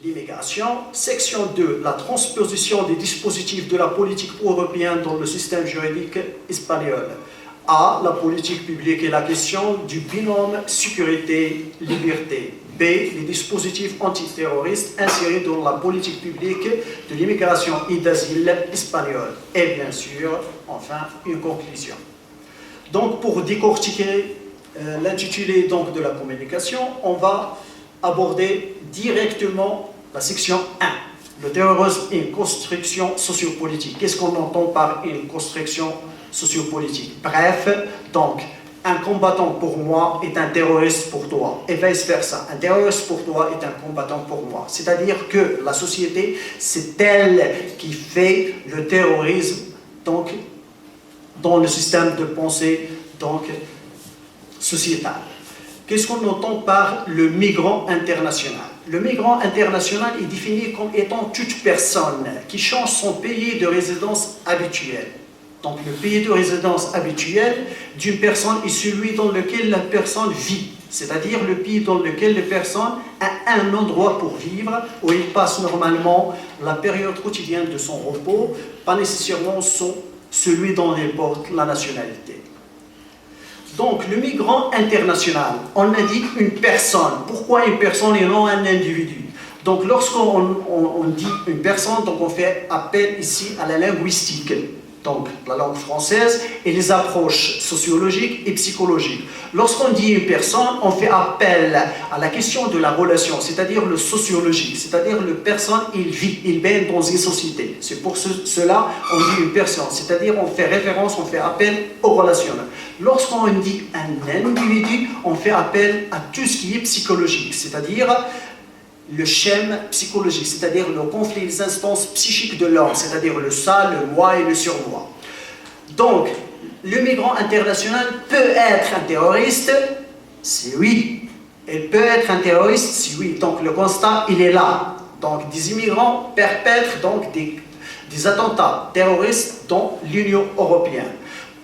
l'immigration. Section 2, la transposition des dispositifs de la politique européenne dans le système juridique espagnol. A, la politique publique et la question du binôme sécurité-liberté. B, les dispositifs antiterroristes insérés dans la politique publique de l'immigration et d'asile espagnole. Et bien sûr, enfin, une conclusion. Donc, pour décortiquer l'intitulé de la communication, on va aborder directement la section 1. Le terrorisme et une construction sociopolitique. Qu'est-ce qu'on entend par une construction sociopolitique? Bref, donc, un combattant pour moi est un terroriste pour toi, et vice-versa. Un terroriste pour toi est un combattant pour moi. C'est-à-dire que la société, c'est elle qui fait le terrorisme, donc, dans le système de pensée, donc, sociétal. Qu'est-ce qu'on entend par le migrant international? Le migrant international est défini comme étant toute personne qui change son pays de résidence habituel. Donc, le pays de résidence habituel d'une personne est celui dans lequel la personne vit, c'est-à-dire le pays dans lequel la personne a un endroit pour vivre, où il passe normalement la période quotidienne de son repos, pas nécessairement celui dont il porte la nationalité. Donc, le migrant international, on a dit une personne. Pourquoi une personne et non un individu? Donc, lorsqu'on dit une personne, donc on fait appel ici à la linguistique. Donc, la langue française et les approches sociologiques et psychologiques. Lorsqu'on dit une personne, on fait appel à la question de la relation, c'est-à-dire le sociologique, c'est-à-dire le personne, il vit, il baigne dans une société. C'est pour cela on dit une personne, c'est-à-dire on fait référence, on fait appel au relationnel. Lorsqu'on dit un individu, on fait appel à tout ce qui est psychologique, c'est-à-dire le schème psychologique, c'est-à-dire le conflit des instances psychiques de l'homme, c'est-à-dire le ça, le moi et le surmoi. Donc, le migrant international peut être un terroriste, si oui. Il peut être un terroriste, si oui. Donc, le constat, il est là. Donc, des immigrants perpètrent donc des attentats terroristes dans l'Union européenne.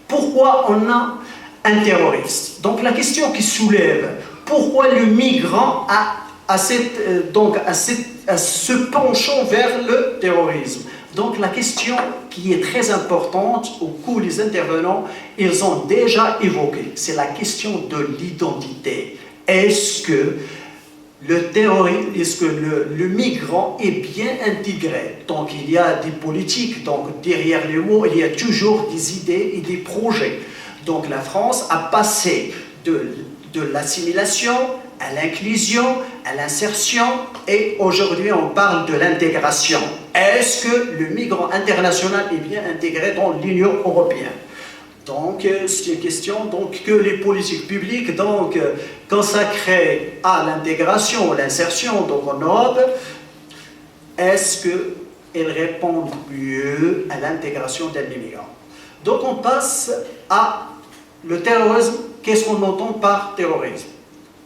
Pourquoi on a un terroriste? Donc, la question qui soulève, pourquoi le migrant à ce penchant vers le terrorisme. Donc la question qui est très importante, au cours des intervenants, ils ont déjà évoqué, c'est la question de l'identité. Est-ce que le migrant est bien intégré? Donc il y a des politiques, donc derrière les mots, il y a toujours des idées et des projets. Donc la France a passé de l'assimilation à l'inclusion, à l'insertion, et aujourd'hui on parle de l'intégration. Est-ce que le migrant international est bien intégré dans l'Union européenne? Donc c'est une question que les politiques publiques consacrées à l'intégration, l'insertion en Europe, est-ce qu'elles répondent mieux à l'intégration d'un immigrant? Donc on passe à le terrorisme. Qu'est-ce qu'on entend par terrorisme?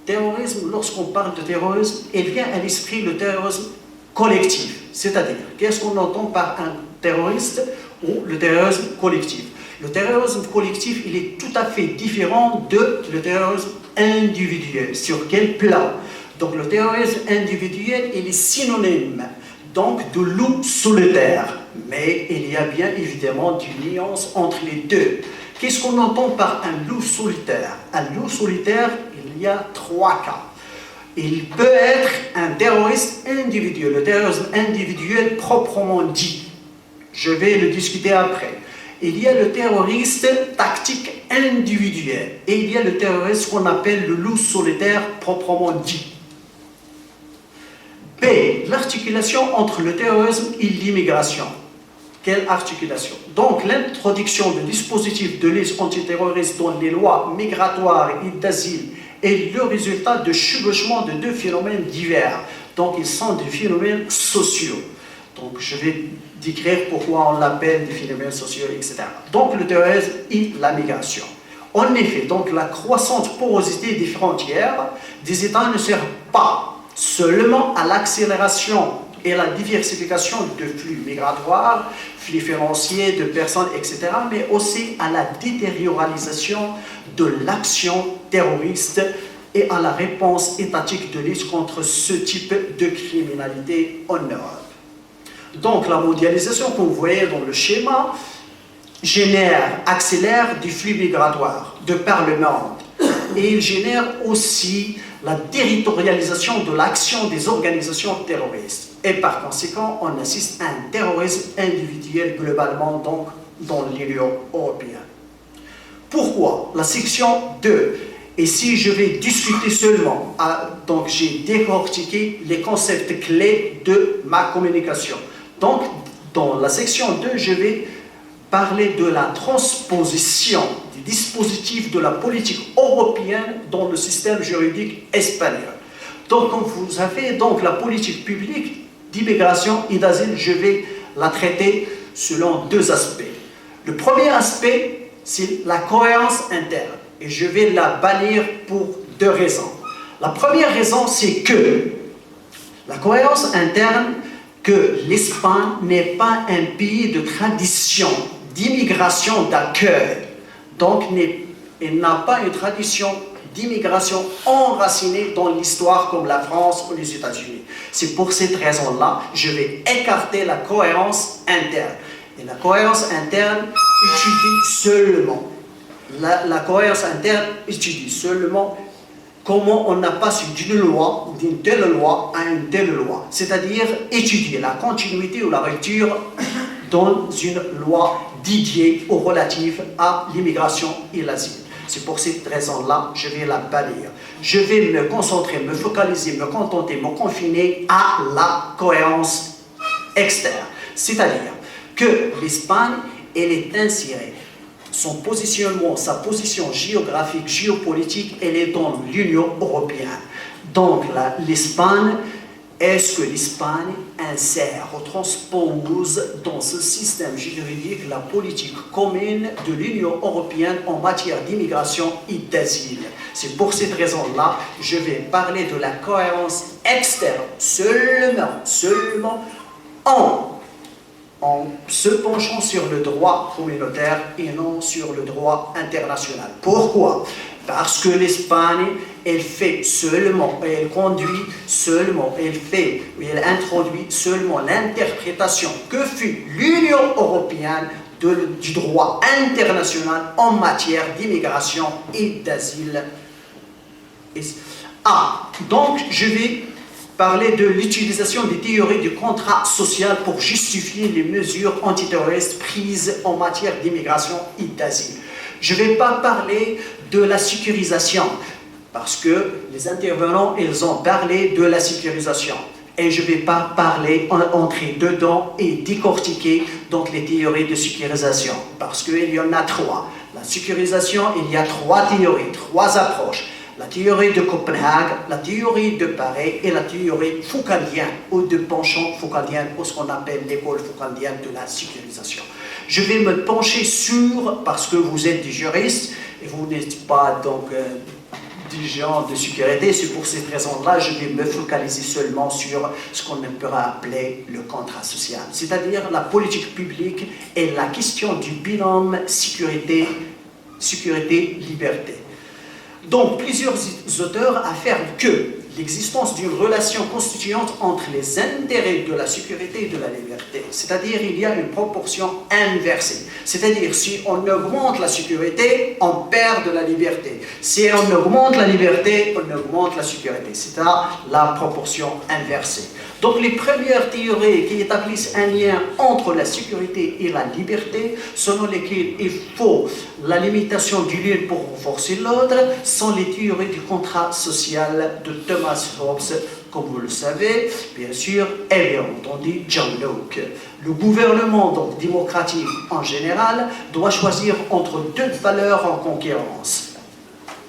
Terrorisme, lorsqu'on parle de terrorisme, il vient à l'esprit le terrorisme collectif. C'est-à-dire, qu'est-ce qu'on entend par un terroriste ou le terrorisme collectif? Le terrorisme collectif, il est tout à fait différent de le terrorisme individuel. Sur quel plan? Donc le terrorisme individuel, il est synonyme donc de loup solitaire. Mais il y a bien évidemment une nuance entre les deux. Qu'est-ce qu'on entend par un loup solitaire? Un loup solitaire, il y a 3 cas. Il peut être un terroriste individuel, le terrorisme individuel proprement dit. Je vais le discuter après. Il y a le terroriste tactique individuel et il y a le terroriste qu'on appelle le loup solitaire proprement dit. B. L'articulation entre le terrorisme et l'immigration. Quelle articulation? Donc, l'introduction de dispositifs de liste antiterroriste dans les lois migratoires et d'asile est le résultat de chevauchement de 2 phénomènes divers. Donc, ils sont des phénomènes sociaux. Donc, je vais décrire pourquoi on l'appelle des phénomènes sociaux, etc. Donc, le terrorisme et la migration. En effet, donc, la croissante porosité des frontières des États ne sert pas seulement à l'accélération et la diversification de flux migratoires, flux financiers, de personnes, etc., mais aussi à la détériorisation de l'action terroriste et à la réponse étatique de lutte contre ce type de criminalité en Europe. Donc la mondialisation, comme vous voyez dans le schéma, accélère des flux migratoires de par le monde. Et il génère aussi la territorialisation de l'action des organisations terroristes. Et par conséquent, on assiste à un terrorisme individuel globalement donc, dans l'Union européenne. Pourquoi? La section 2. Et si je vais discuter seulement, donc j'ai décortiqué les concepts clés de ma communication. Donc, dans la section 2, je vais parler de la transposition des dispositifs de la politique européenne dans le système juridique espagnol. Donc, comme vous savez, donc, la politique publique d'immigration et d'asile, je vais la traiter selon deux aspects. Le premier aspect, c'est la cohérence interne. Et je vais la bannir pour deux raisons. La première raison, c'est que la cohérence interne, que l'Espagne n'est pas un pays de tradition, d'immigration, d'accueil. Donc, elle n'a pas une tradition d'immigration enracinée dans l'histoire comme la France ou les États-Unis. C'est pour cette raison-là, je vais écarter la cohérence interne. Et la cohérence interne la cohérence interne étudie seulement comment on a passé d'une telle loi à une telle loi. C'est-à-dire étudier la continuité ou la rupture dans une loi dédiée ou relative à l'immigration et l'asile. C'est pour cette raison-là, je vais la bannir. Je vais me concentrer, me focaliser, me contenter, me confiner à la cohérence externe. C'est-à-dire que l'Espagne, elle est insérée. Son positionnement, sa position géographique, géopolitique, elle est dans l'Union européenne. Donc, est-ce que l'Espagne insère ou transpose dans ce système juridique la politique commune de l'Union européenne en matière d'immigration et d'asile? C'est pour cette raison-là, je vais parler de la cohérence externe seulement en se penchant sur le droit communautaire et non sur le droit international. Pourquoi? Parce que l'Espagne, elle fait seulement, elle conduit seulement, elle introduit seulement l'interprétation que fut l'Union européenne du droit international en matière d'immigration et d'asile. Donc je vais parler de l'utilisation des théories du contrat social pour justifier les mesures antiterroristes prises en matière d'immigration et d'asile. Je ne vais pas parler de la sécurisation, parce que les intervenants, ils ont parlé de la sécurisation. Et je ne vais pas entrer dedans et décortiquer donc les théories de sécurisation, parce qu'il y en a trois. La sécurisation, il y a trois théories, trois approches. La théorie de Copenhague, la théorie de Paris et la théorie foucaldienne ou de penchant foucaldien, ou ce qu'on appelle l'école foucaldienne de la sécurisation. Je vais me pencher parce que vous êtes des juristes et vous n'êtes pas donc des gens de sécurité, c'est pour cette raison-là je vais me focaliser seulement sur ce qu'on pourra appeler le contrat social, c'est-à-dire la politique publique et la question du binôme sécurité-liberté. Donc, plusieurs auteurs affirment que l'existence d'une relation constituante entre les intérêts de la sécurité et de la liberté, c'est-à-dire il y a une proportion inversée. C'est-à-dire, si on augmente la sécurité, on perd de la liberté. Si on augmente la liberté, on augmente la sécurité. C'est la proportion inversée. Donc, les premières théories qui établissent un lien entre la sécurité et la liberté, selon lesquelles il faut la limitation du l'une pour renforcer l'autre, sont les théories du contrat social de Thomas Hobbes, comme vous le savez, bien sûr, et bien entendu John Locke. Le gouvernement donc, démocratique en général doit choisir entre deux valeurs en concurrence.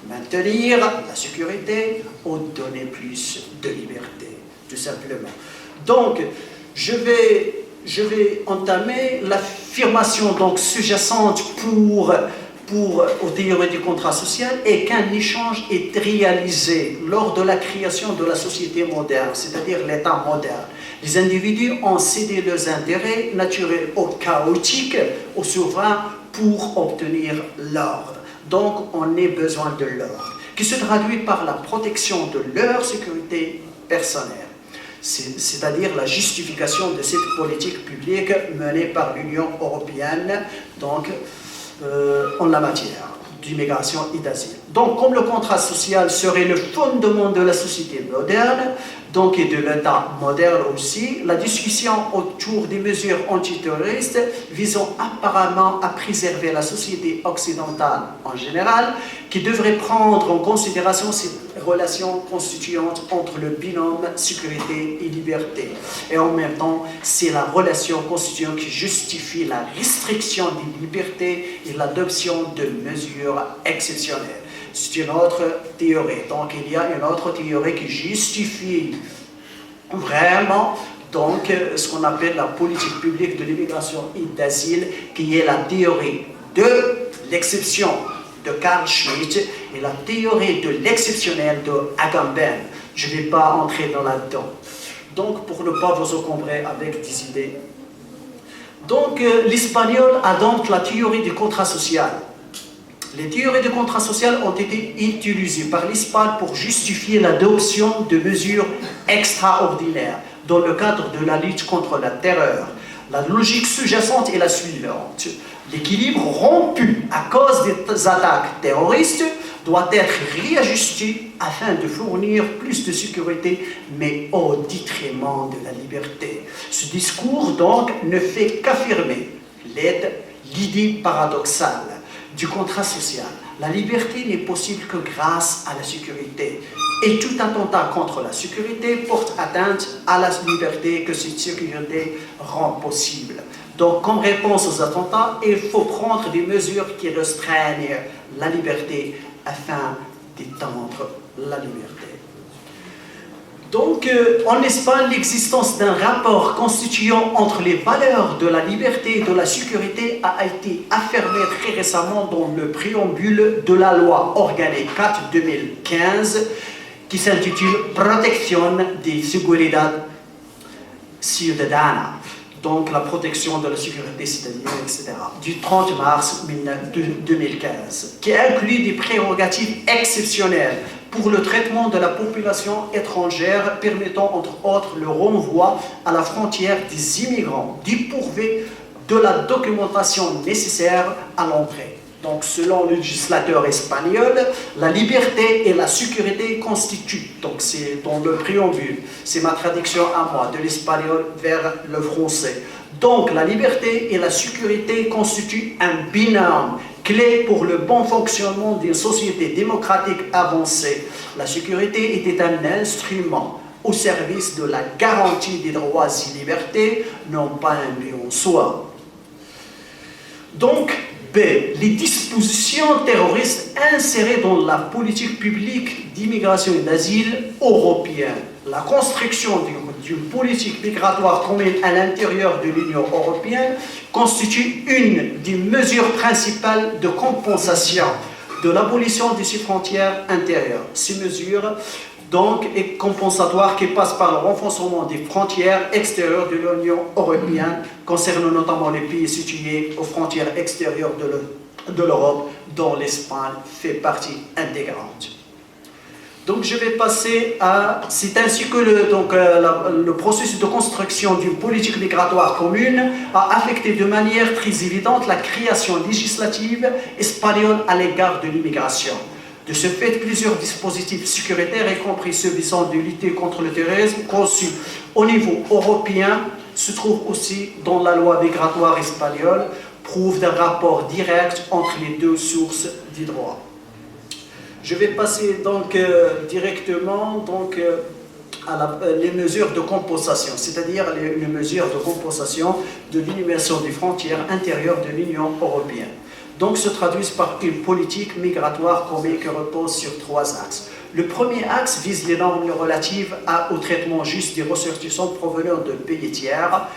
Maintenir la sécurité ou donner plus de liberté, tout simplement. Donc, je vais entamer l'affirmation donc sous-jacente aux théories du contrat social et qu'un échange est réalisé lors de la création de la société moderne, c'est-à-dire l'État moderne. Les individus ont cédé leurs intérêts naturels ou chaotiques aux souverains pour obtenir l'ordre. Donc, on a besoin de l'ordre. qui se traduit par la protection de leur sécurité personnelle, c'est-à-dire la justification de cette politique publique menée par l'Union européenne donc, en la matière d'immigration et d'asile. Donc, comme le contrat social serait le fondement de la société moderne, donc et de l'État moderne aussi, la discussion autour des mesures antiterroristes visant apparemment à préserver la société occidentale en général, qui devrait prendre en considération ces relations constituantes entre le binôme sécurité et liberté. Et en même temps, c'est la relation constituante qui justifie la restriction des libertés et l'adoption de mesures exceptionnelles. C'est une autre théorie. Donc, il y a une autre théorie qui justifie vraiment donc, ce qu'on appelle la politique publique de l'immigration et d'asile, qui est la théorie de l'exception de Carl Schmitt et la théorie de l'exceptionnel de Agamben. Je ne vais pas entrer dans là-dedans. Donc, pour ne pas vous encombrer avec des idées. Donc, l'espagnol adopte la théorie du contrat social. Les théories de contrat social ont été utilisées par l'Espagne pour justifier l'adoption de mesures extraordinaires dans le cadre de la lutte contre la terreur. La logique sous-jacente est la suivante. L'équilibre rompu à cause des attaques terroristes doit être réajusté afin de fournir plus de sécurité, mais au détriment de la liberté. Ce discours, donc, ne fait qu'affirmer l'idée paradoxale du contrat social. La liberté n'est possible que grâce à la sécurité. Et tout attentat contre la sécurité porte atteinte à la liberté que cette sécurité rend possible. Donc, comme réponse aux attentats, il faut prendre des mesures qui restreignent la liberté afin d'étendre la liberté. Donc, en Espagne, l'existence d'un rapport constituant entre les valeurs de la liberté et de la sécurité a été affirmée très récemment dans le préambule de la loi organique 4/2015 qui s'intitule « Protección de Seguridad Ciudadana », donc la protection de la sécurité citadine, etc., du 30 mars 2015, qui inclut des prérogatives exceptionnelles pour le traitement de la population étrangère, permettant entre autres le renvoi à la frontière des immigrants dépourvus de la documentation nécessaire à l'entrée. Donc, selon le législateur espagnol, la liberté et la sécurité constituent, donc c'est dans le préambule, c'est ma traduction à moi, de l'espagnol vers le français. Donc, la liberté et la sécurité constituent un binôme clé pour le bon fonctionnement d'une société démocratique avancée. La sécurité était un instrument au service de la garantie des droits et libertés, non pas un but en soi. Donc, B. Les dispositions terroristes insérées dans la politique publique d'immigration et d'asile européenne. La construction d'une politique migratoire commune à l'intérieur de l'Union européenne constitue une des mesures principales de compensation de l'abolition de ses frontières intérieures. Ces mesures donc est compensatoire qui passe par le renforcement des frontières extérieures de l'Union européenne, concernant notamment les pays situés aux frontières extérieures de l'Europe, dont l'Espagne fait partie intégrante. Donc je vais passer à... C'est ainsi que le processus de construction d'une politique migratoire commune a affecté de manière très évidente la création législative espagnole à l'égard de l'immigration. De ce fait, plusieurs dispositifs sécuritaires, y compris ceux visant de lutter contre le terrorisme, conçus au niveau européen, se trouvent aussi dans la loi migratoire espagnole, prouvent d'un rapport direct entre les deux sources du droit. Je vais passer donc directement à les mesures de compensation, c'est-à-dire les mesures de compensation de l'élimination des frontières intérieures de l'Union européenne. Donc se traduisent par une politique migratoire commune qui repose sur 3 axes. Le premier axe vise les normes relatives au traitement juste des ressortissants provenant de pays tiers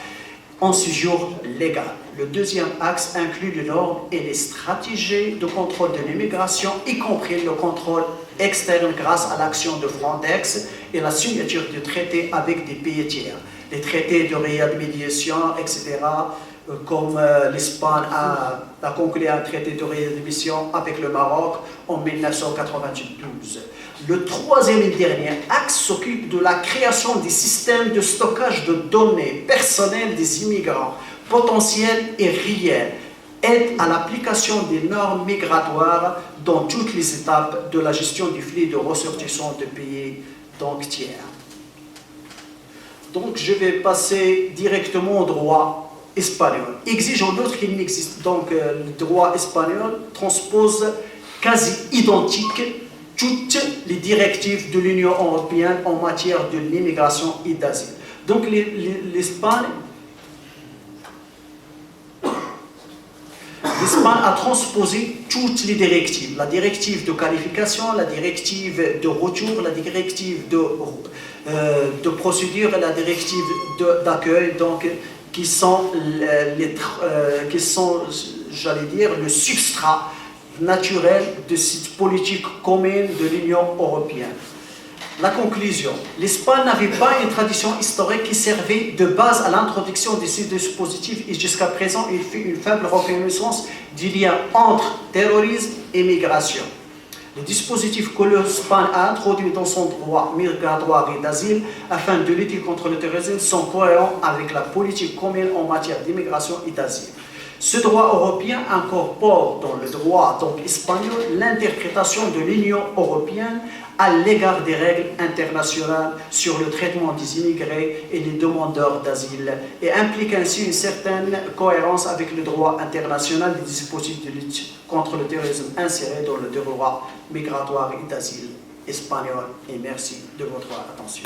en séjour légal. Le deuxième axe inclut les normes et les stratégies de contrôle de l'immigration, y compris le contrôle externe grâce à l'action de Frontex et la signature de traités avec des pays tiers. Les traités de réadmission, etc., comme l'Espagne a conclu un traité de réadmission avec le Maroc en 1992. Le troisième et dernier axe s'occupe de la création des systèmes de stockage de données personnelles des immigrants potentiels et réels, aide à l'application des normes migratoires dans toutes les étapes de la gestion du flux de ressortissants de pays tiers. Donc je vais passer directement au droit espagnol. Exige en outre qu'il n'existe donc le droit espagnol transpose quasi identique toutes les directives de l'Union européenne en matière de l'immigration et d'asile. Donc l'Espagne a transposé toutes les directives, la directive de qualification, la directive de retour, la directive de procédure et la directive d'accueil, donc qui sont, j'allais dire, le substrat naturel de cette politique commune de l'Union européenne. La conclusion, l'Espagne n'avait pas une tradition historique qui servait de base à l'introduction de ces dispositifs et jusqu'à présent il fait une faible reconnaissance du lien entre terrorisme et migration. Les dispositifs que l'Espagne a introduits dans son droit migratoire et d'asile afin de lutter contre le terrorisme sont cohérents avec la politique commune en matière d'immigration et d'asile. Ce droit européen incorpore dans le droit espagnol l'interprétation de l'Union européenne à l'égard des règles internationales sur le traitement des immigrés et les demandeurs d'asile et implique ainsi une certaine cohérence avec le droit international des dispositifs de lutte contre le terrorisme insérés dans le droit migratoire et d'asile espagnol. Et merci de votre attention.